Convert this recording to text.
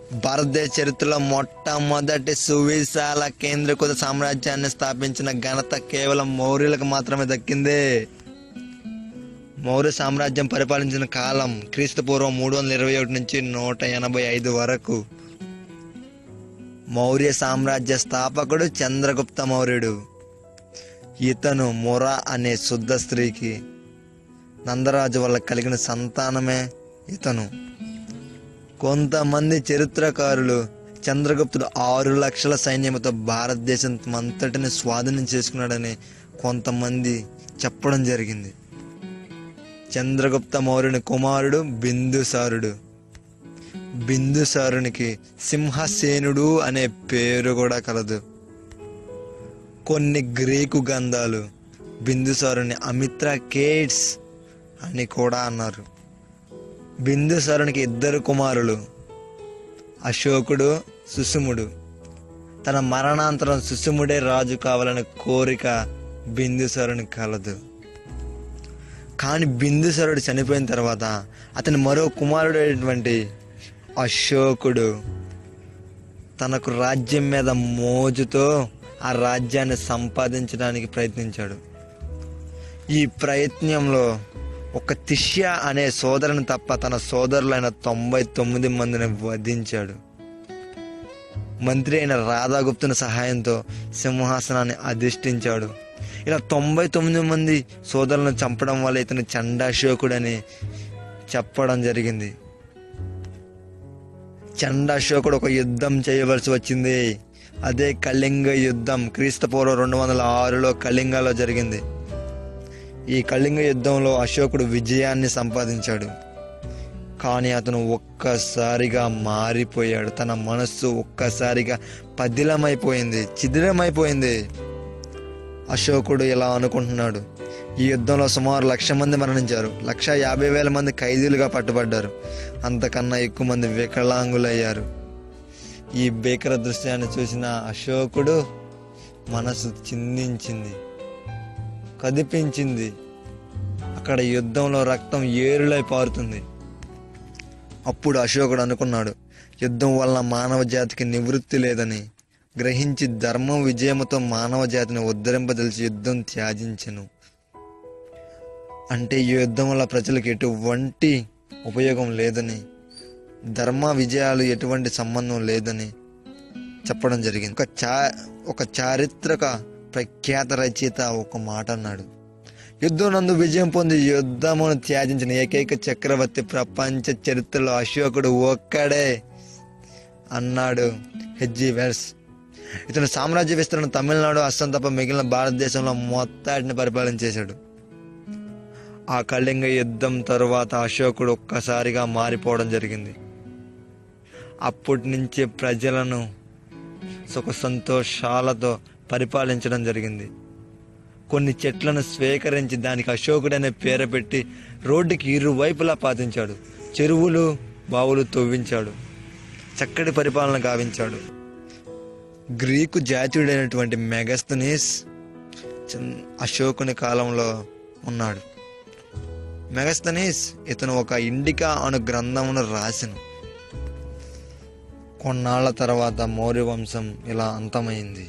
భారతదేశ చరిత్రలో మొట్టమొదటి సువిశాల కేంద్రీకృత సామ్రాజ్యాన్ని స్థాపించిన ఘనత కేవలం మౌర్యులకు మాత్రమే దక్కింది. మౌర్య సామ్రాజ్యం పరిపాలించిన కాలం క్రీస్తుపూర్వం 321 నుంచి 185 వరకు. మౌర్య సామ్రాజ్య స్థాపకుడు చంద్రగుప్త మౌర్యుడు. ఇతను మొరా అనే శుద్ధ స్త్రీకి నందరాజు వల్ల కలిగిన సంతానమే ఇతను. కొంతమంది చరిత్రకారులు చంద్రగుప్తుడు 6 లక్షల సైన్యంతో భారతదేశం అంతటిని స్వాధీనం చేసుకున్నాడని కొంతమంది చెప్పడం జరిగింది. చంద్రగుప్త మౌర్యుని కుమారుడు బిందుసారుడు. బిందుసారునికి సింహసేనుడు అనే పేరు కూడా కలదు. కొన్ని గ్రీకు గ్రంథాలు బిందుసారుని అమిత్రకేట్స్ అని కూడా అన్నారు. బిందుసారునికి 2 కుమారులు, అశోకుడు, సుశుముడు. తన మరణాంతరం సుశుముడే రాజు కావాలనే కోరిక బిందుసారునికి కలదు. కానీ బిందుసారుడు చనిపోయిన తర్వాత అతని మరో కుమారుడు అయినటువంటి అశోకుడు తనకు రాజ్యం మీద మోజుతో ఆ రాజ్యాన్ని సంపాదించడానికి ప్రయత్నించాడు. ఈ ప్రయత్నంలో ఒక తిష్య అనే సోదరుని తప్ప తన సోదరులైన 99 మందిని వధించాడు. మంత్రి అయిన రాధాగుప్తుని సహాయంతో సింహాసనాన్ని అధిష్ఠించాడు. ఇలా 99 మంది సోదరులను చంపడం వల్ల ఇతను చండాశోకుడని చెప్పడం జరిగింది. చండాశోకుడు ఒక యుద్ధం చేయవలసి వచ్చింది. అదే కళింగ యుద్ధం క్రీస్తుపూర్వం 206లో కళింగలో జరిగింది. ఈ కళింగ యుద్ధంలో అశోకుడు విజయాన్ని సంపాదించాడు. కానీ అతను ఒక్కసారిగా మారిపోయాడు. తన మనస్సు ఒక్కసారిగా పదిలమైపోయింది, చిదిలమైపోయింది. అశోకుడు ఇలా అనుకుంటున్నాడు, ఈ యుద్ధంలో సుమారు 1,00,000 మంది మరణించారు, 1,50,000 మంది ఖైదీలుగా పట్టుబడ్డారు, అంతకన్నా ఎక్కువ మంది వికలాంగులయ్యారు. ఈ భీకర దృశ్యాన్ని చూసిన అశోకుడు మనసు చిందించింది, కదిపించింది. అక్కడ యుద్ధంలో రక్తం ఏరులై పారుతుంది. అప్పుడు అశోకుడు అనుకున్నాడు, యుద్ధం వల్ల మానవ జాతికి నివృత్తి లేదని గ్రహించి ధర్మం విజయముతో మానవ జాతిని ఉద్ధరింపదలిచి యుద్ధం త్యాజించెను. అంటే ఈ యుద్ధం వల్ల ప్రజలకు ఎటువంటి ఉపయోగం లేదని, ధర్మ విజయాలు ఎటువంటి సంబంధం లేదని చెప్పడం జరిగింది. ఒక చారిత్రక ప్రఖ్యాత రచయిత ఒక మాట అన్నాడు, యుద్ధం నందు విజయం పొంది యుద్ధమును త్యాజించిన ఏకైక చక్రవర్తి ప్రపంచ చరిత్రలో అశోకుడు ఒక్కడే అన్నాడు హెచ్జి వెల్స్. ఇతను సామ్రాజ్య విస్తరణ తమిళనాడు, అస్సాం తప్ప మిగిలిన భారతదేశంలో మొత్తాటిని పరిపాలించేశాడు. ఆ కళింగ యుద్ధం తరువాత అశోకుడు ఒక్కసారిగా మారిపోవడం జరిగింది. అప్పటి నుంచే ప్రజలను సుఖ సంతోషాలతో పరిపాలించడం జరిగింది. కొన్ని చెట్లను స్వీకరించి దానికి అశోకుడు అనే పేరు పెట్టి రోడ్డుకి ఇరువైపులా పాతించాడు. చెరువులు, బావులు తవ్వించాడు. చక్కటి పరిపాలన గావించాడు. గ్రీకు జాతీయుడైనటువంటి మెగస్తనీస్ అశోకుని కాలంలో ఉన్నాడు. మెగస్తనీస్ ఇతను ఒక ఇండికా అను గ్రంథమును రాసెను. కొన్నాళ్ల తర్వాత మౌర్య వంశం ఇలా అంతమైంది.